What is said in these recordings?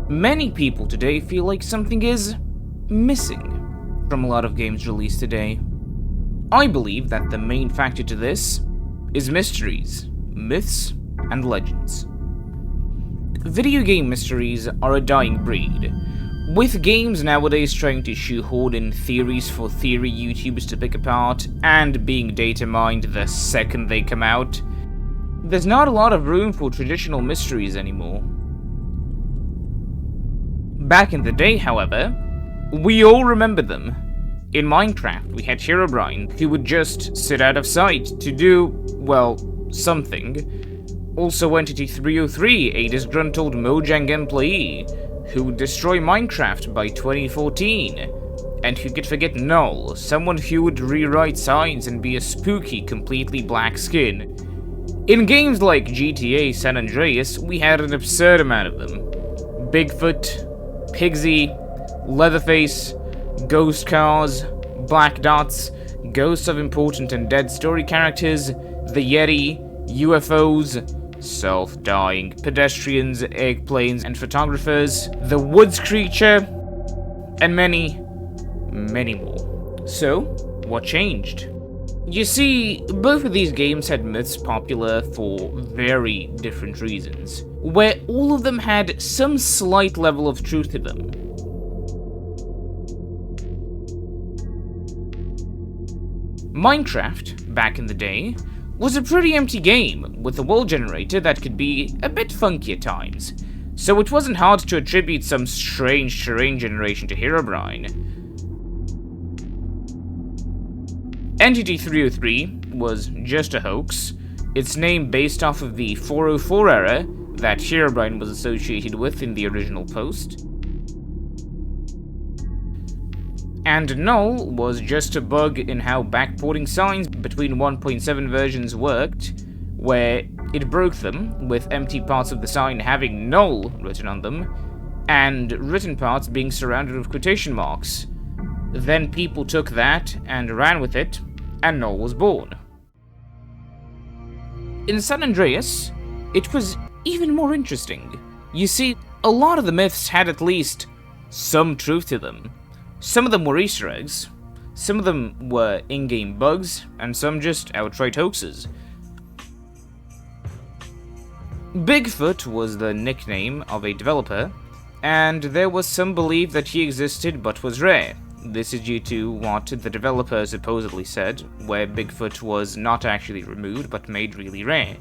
Many people today feel like something is missing from a lot of games released today. I believe that the main factor to this is mysteries, myths, and legends. Video game mysteries are a dying breed, with games nowadays trying to shoehorn in theories for theory YouTubers to pick apart and being data mined the second they come out. There's not a lot of room for traditional mysteries anymore. Back in the day, however, we all remember them. In Minecraft, we had Herobrine, who would just sit out of sight to do, well, something. Also Entity 303, a disgruntled Mojang employee, who would destroy Minecraft by 2014. And who could forget Null, someone who would rewrite signs and be a spooky, completely black skin. In games like GTA San Andreas, we had an absurd amount of them. Bigfoot, Piggsy, Leatherface, ghost cars, black dots, ghosts of important and dead story characters, the Yeti, UFOs, self-dying pedestrians, eggplanes, and photographers, the woods creature, and many, many more. So, what changed? You see, both of these games had myths popular for very different reasons, where all of them had some slight level of truth to them. Minecraft, back in the day, was a pretty empty game, with a world generator that could be a bit funky at times, so it wasn't hard to attribute some strange terrain generation to Herobrine. Entity 303 was just a hoax, its name based off of the 404 era that Herobrine was associated with in the original post. And Null was just a bug in how backporting signs between 1.7 versions worked, where it broke them, with empty parts of the sign having Null written on them, and written parts being surrounded with quotation marks. Then people took that and ran with it, and Null was born. In San Andreas, it was even more interesting. You see, a lot of the myths had at least some truth to them. Some of them were Easter eggs, some of them were in-game bugs, and some just outright hoaxes. Bigfoot was the nickname of a developer, and there was some belief that he existed but was rare. This is due to what the developer supposedly said, where Bigfoot was not actually removed but made really rare.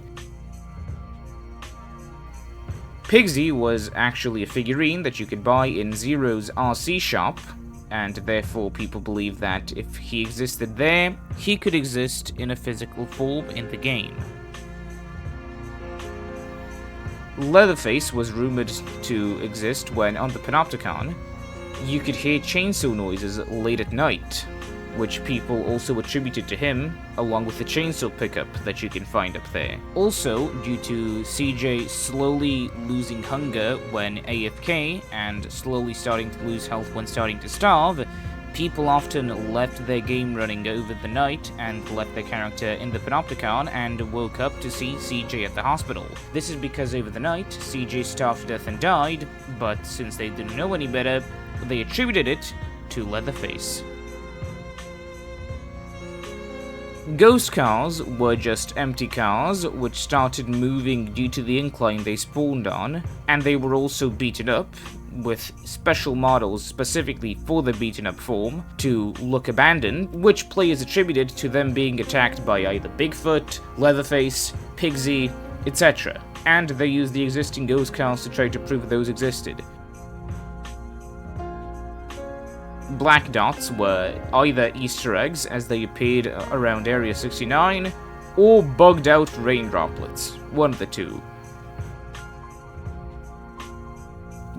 Piggsy was actually a figurine that you could buy in Zero's RC shop, and therefore people believe that if he existed there, he could exist in a physical form in the game. Leatherface was rumored to exist when, on the Panopticon, you could hear chainsaw noises late at night, which people also attributed to him, along with the chainsaw pickup that you can find up there. Also, due to CJ slowly losing hunger when AFK, and slowly starting to lose health when starting to starve, people often left their game running over the night and left their character in the Panopticon and woke up to see CJ at the hospital. This is because over the night, CJ starved to death and died, but since they didn't know any better, they attributed it to Leatherface. Ghost cars were just empty cars which started moving due to the incline they spawned on, and they were also beaten up, with special models specifically for the beaten up form to look abandoned, which players attributed to them being attacked by either Bigfoot, Leatherface, Piggsy, etc. And they used the existing ghost cars to try to prove those existed. Black dots were either Easter eggs as they appeared around Area 69, or bugged out rain droplets, one of the two.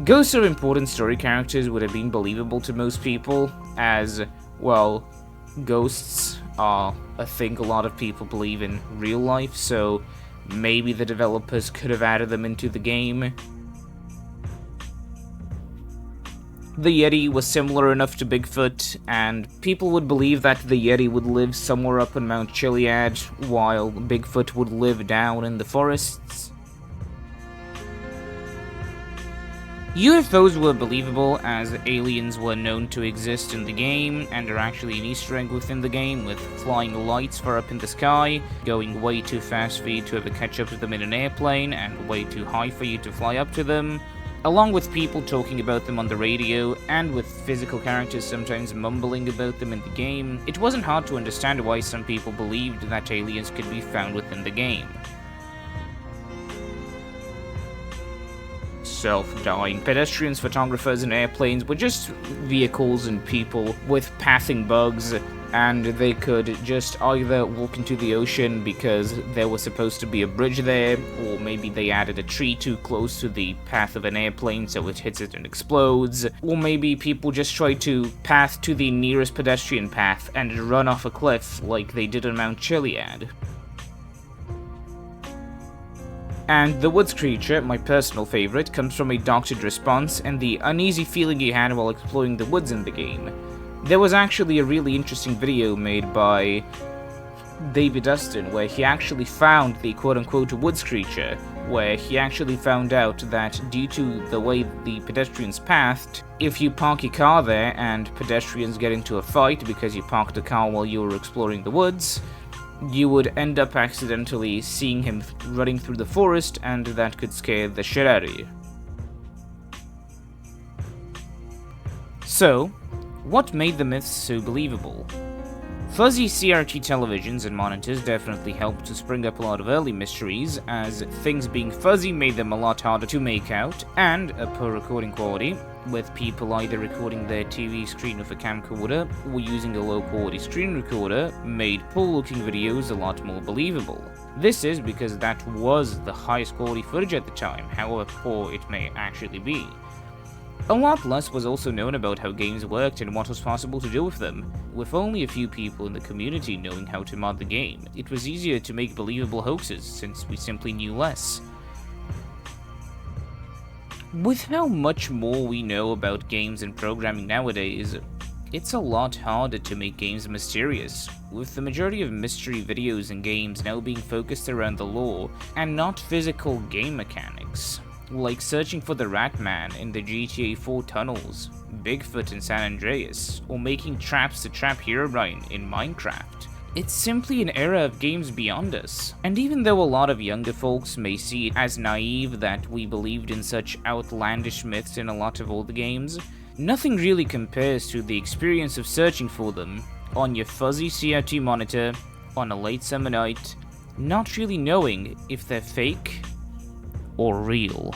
Ghosts are important story characters would have been believable to most people, as, well, ghosts are a thing a lot of people believe in real life, so maybe the developers could have added them into the game. The Yeti was similar enough to Bigfoot, and people would believe that the Yeti would live somewhere up in Mount Chiliad, while Bigfoot would live down in the forests. UFOs were believable as aliens were known to exist in the game and are actually an Easter egg within the game, with flying lights far up in the sky, going way too fast for you to ever catch up to them in an airplane and way too high for you to fly up to them, along with people talking about them on the radio and with physical characters sometimes mumbling about them in the game. It wasn't hard to understand why some people believed that aliens could be found within the game. Self-dying pedestrians, photographers, and airplanes were just vehicles and people with passing bugs, and they could just either walk into the ocean because there was supposed to be a bridge there, or maybe they added a tree too close to the path of an airplane so it hits it and explodes, or maybe people just try to path to the nearest pedestrian path and run off a cliff like they did on Mount Chiliad. And the woods creature, my personal favorite, comes from a doctored response and the uneasy feeling he had while exploring the woods in the game. There was actually a really interesting video made by David Dustin where he actually found the quote-unquote woods creature, where he actually found out that due to the way the pedestrians pathed, if you park your car there and pedestrians get into a fight because you parked the car while you were exploring the woods, you would end up accidentally seeing him running through the forest, and that could scare the shit out of you. So, what made the myths so believable? Fuzzy CRT televisions and monitors definitely helped to spring up a lot of early mysteries, as things being fuzzy made them a lot harder to make out, and a poor recording quality, with people either recording their TV screen with a camcorder or using a low-quality screen recorder, made poor-looking videos a lot more believable. This is because that was the highest quality footage at the time, however poor it may actually be. A lot less was also known about how games worked and what was possible to do with them. With only a few people in the community knowing how to mod the game, it was easier to make believable hoaxes since we simply knew less. With how much more we know about games and programming nowadays, it's a lot harder to make games mysterious, with the majority of mystery videos and games now being focused around the lore and not physical game mechanics, like searching for the Ratman in the GTA 4 tunnels, Bigfoot in San Andreas, or making traps to trap Herobrine in Minecraft. It's simply an era of games beyond us, and even though a lot of younger folks may see it as naive that we believed in such outlandish myths in a lot of older games, nothing really compares to the experience of searching for them on your fuzzy CRT monitor on a late summer night, not really knowing if they're fake or real.